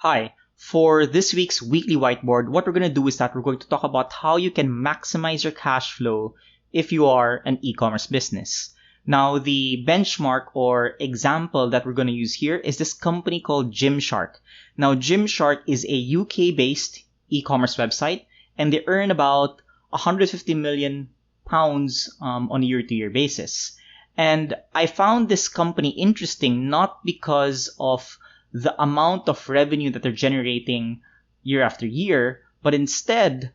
Hi, for this week's weekly whiteboard, what we're going to do is that we're going to talk about how you can maximize your cash flow if you are an e-commerce business. Now, the benchmark or example that we're going to use here is this company called Gymshark. Now, Gymshark is a UK-based e-commerce website, and they earn about 150 million pounds on a year-to-year basis. And I found this company interesting not because of the amount of revenue that they're generating year after year, but instead,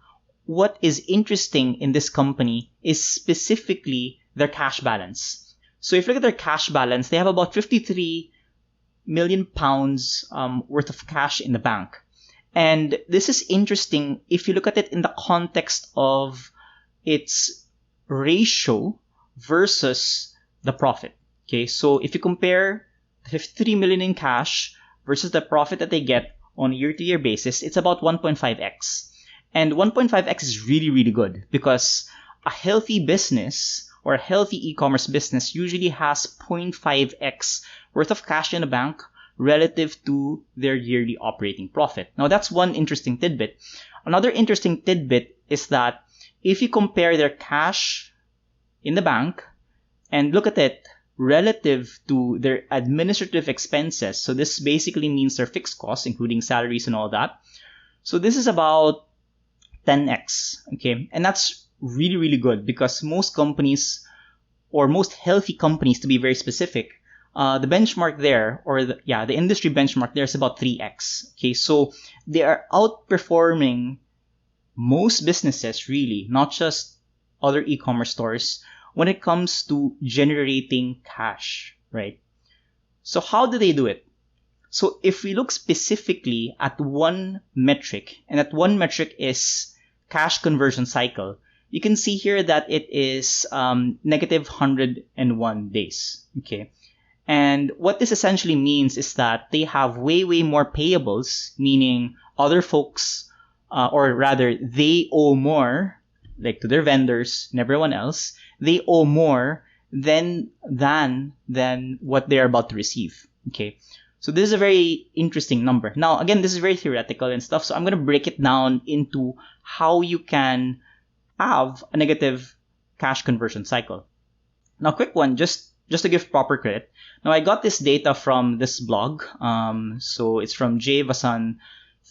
what is interesting in this company is specifically their cash balance. So if you look at their cash balance, they have about 53 million pounds worth of cash in the bank. And this is interesting if you look at it in the context of its ratio versus the profit. Okay, so if you compare 53 million in cash versus the profit that they get on a year-to-year basis, it's about 1.5x. And 1.5x is really, really good because a healthy business or a healthy e-commerce business usually has 0.5x worth of cash in the bank relative to their yearly operating profit. Now, that's one interesting tidbit. Another interesting tidbit is that if you compare their cash in the bank and look at it relative to their administrative expenses. So this basically means their fixed costs, including salaries and all that. So this is about 10x, okay? And that's really, really good because most companies, or most healthy companies to be very specific, the benchmark there, or the industry benchmark there is about 3x, okay? So they are outperforming most businesses really, not just other e-commerce stores, when it comes to generating cash, right? So how do they do it? So if we look specifically at one metric, and that one metric is cash conversion cycle, you can see here that it is negative 101 days, okay? And what this essentially means is that they have way more payables, meaning other folks, or rather they owe more, like to their vendors and everyone else, they owe more than what they're about to receive. Okay. So this is a very interesting number. Now, again, this is very theoretical and stuff. So I'm going to break it down into how you can have a negative cash conversion cycle. Now, quick one, just to give proper credit. Now, I got this data from this blog. So it's from J. Vasan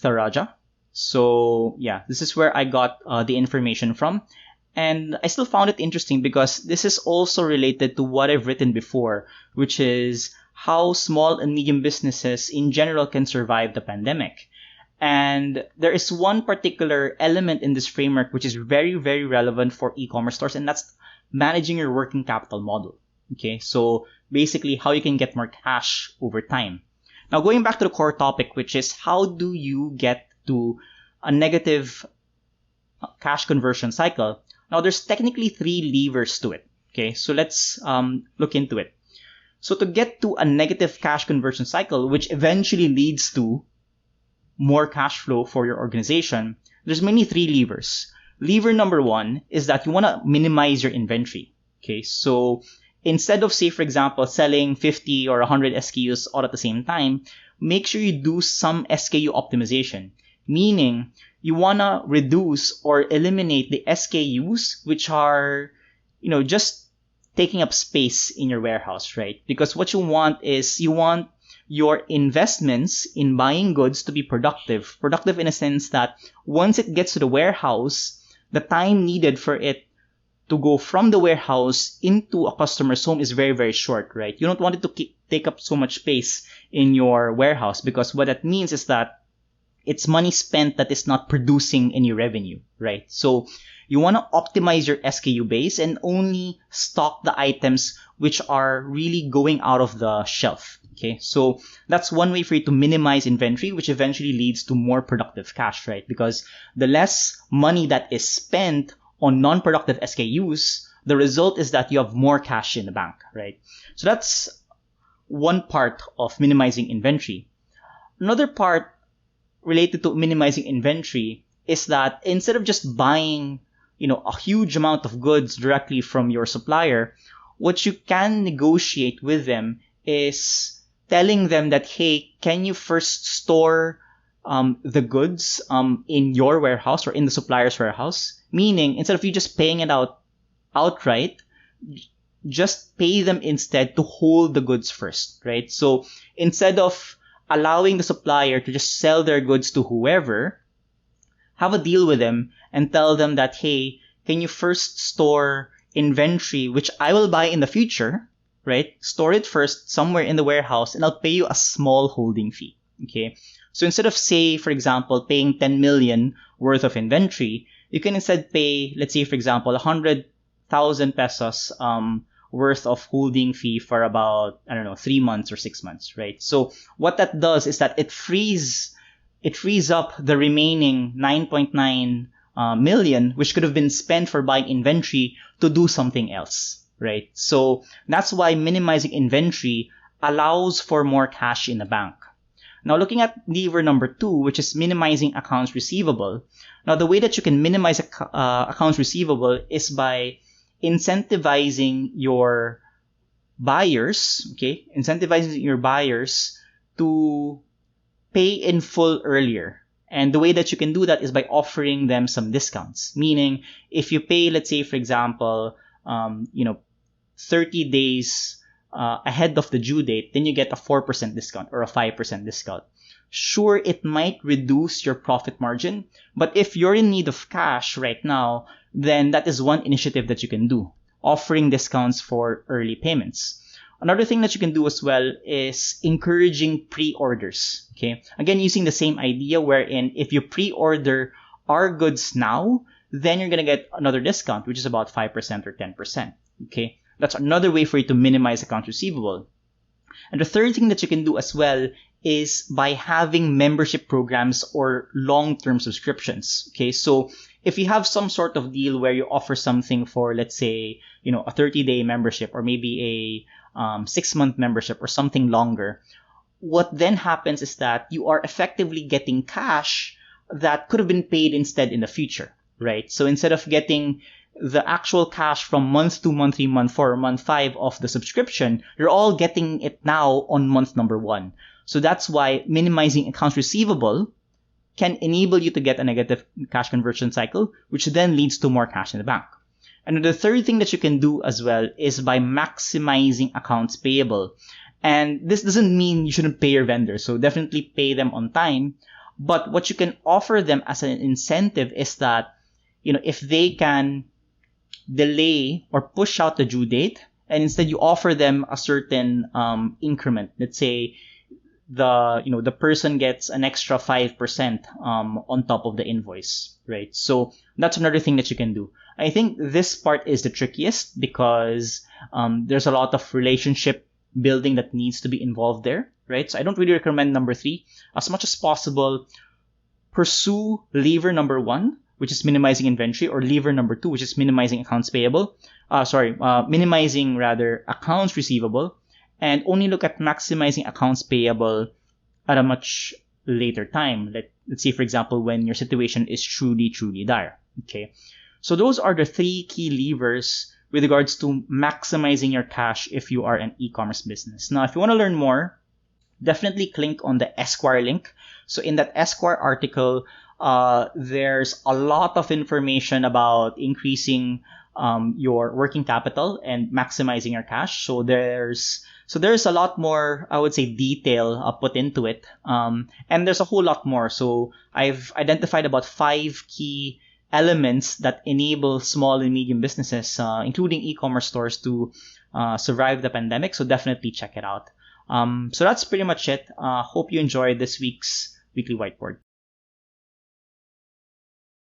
Tharaja. So yeah, this is where I got the information from. And I still found it interesting because this is also related to what I've written before, which is how small and medium businesses in general can survive the pandemic. And there is one particular element in this framework which is very, very relevant for e-commerce stores, and that's managing your working capital model. Okay, so basically how you can get more cash over time. Now, going back to the core topic, which is how do you get to a negative cash conversion cycle? Now, there's technically 3 levers to it. Okay, so let's look into it. So to get to a negative cash conversion cycle, which eventually leads to more cash flow for your organization, there's mainly 3 levers. Lever number 1 is that you want to minimize your inventory. Okay, so instead of, say, for example, selling 50 or 100 SKUs all at the same time, make sure you do some SKU optimization, meaning you want to reduce or eliminate the SKUs which are, just taking up space in your warehouse, right? Because what you want is you want your investments in buying goods to be productive. Productive in a sense that once it gets to the warehouse, the time needed for it to go from the warehouse into a customer's home is very, very short, right? You don't want it to take up so much space in your warehouse because what that means is that it's money spent that is not producing any revenue, right? So you want to optimize your SKU base and only stock the items which are really going out of the shelf, okay? So that's one way for you to minimize inventory, which eventually leads to more productive cash, right? Because the less money that is spent on non-productive SKUs, the result is that you have more cash in the bank, right? So that's one part of minimizing inventory. Another part related to minimizing inventory is that instead of just buying, a huge amount of goods directly from your supplier, what you can negotiate with them is telling them that, hey, can you first store the goods in your warehouse or in the supplier's warehouse. Meaning, instead of you just paying it out outright, just pay them instead to hold the goods first, right? So instead of allowing the supplier to just sell their goods to whoever, have a deal with them and tell them that, hey, can you first store inventory, which I will buy in the future, right? Store it first somewhere in the warehouse and I'll pay you a small holding fee, okay? So instead of, say, for example, paying 10 million worth of inventory, you can instead pay, let's say, for example, 100,000 pesos worth of holding fee for about, 3 months or 6 months, right? So what that does is that it frees up the remaining 9.9 million, which could have been spent for buying inventory, to do something else, right? So that's why minimizing inventory allows for more cash in the bank. Now, looking at lever number 2, which is minimizing accounts receivable. Now, the way that you can minimize accounts receivable is by incentivizing your buyers, okay? Incentivizing your buyers to pay in full earlier. And the way that you can do that is by offering them some discounts. Meaning, if you pay, let's say, for example, 30 days ahead of the due date, then you get a 4% discount or a 5% discount. Sure, it might reduce your profit margin, but if you're in need of cash right now, then that is one initiative that you can do, offering discounts for early payments. Another thing that you can do as well is encouraging pre-orders, okay? Again, using the same idea wherein if you pre-order our goods now, then you're going to get another discount, which is about 5% or 10%, okay? That's another way for you to minimize accounts receivable. And the third thing that you can do as well is by having membership programs or long-term subscriptions, okay? So if you have some sort of deal where you offer something for, let's say, a 30-day membership or maybe a 6-month membership or something longer, what then happens is that you are effectively getting cash that could have been paid instead in the future, right? So instead of getting the actual cash from month 2, month 3, month 4, or month 5 of the subscription, you're all getting it now on month number 1. So that's why minimizing accounts receivable can enable you to get a negative cash conversion cycle, which then leads to more cash in the bank. And the third thing that you can do as well is by maximizing accounts payable. And this doesn't mean you shouldn't pay your vendors, so definitely pay them on time. But what you can offer them as an incentive is that, if they can delay or push out the due date, and instead you offer them a certain increment. Let's say the person gets an extra 5% on top of the invoice, right? So that's another thing that you can do. I think this part is the trickiest because there's a lot of relationship building that needs to be involved there, right? So I don't really recommend number 3. As much as possible, pursue lever number 1, which is minimizing inventory, or lever number 2, which is minimizing accounts payable. Minimizing accounts receivable, and only look at maximizing accounts payable at a much later time. Let's say, for example, when your situation is truly, truly dire. Okay. So those are the 3 key levers with regards to maximizing your cash if you are an e-commerce business. Now, if you want to learn more, definitely click on the Esquire link. So in that Esquire article, there's a lot of information about increasing your working capital and maximizing your cash. So there's a lot more, I would say, detail put into it. And there's a whole lot more. So I've identified about 5 key elements that enable small and medium businesses, including e-commerce stores, to survive the pandemic. So definitely check it out. So that's pretty much it. Hope you enjoyed this week's Weekly Whiteboard.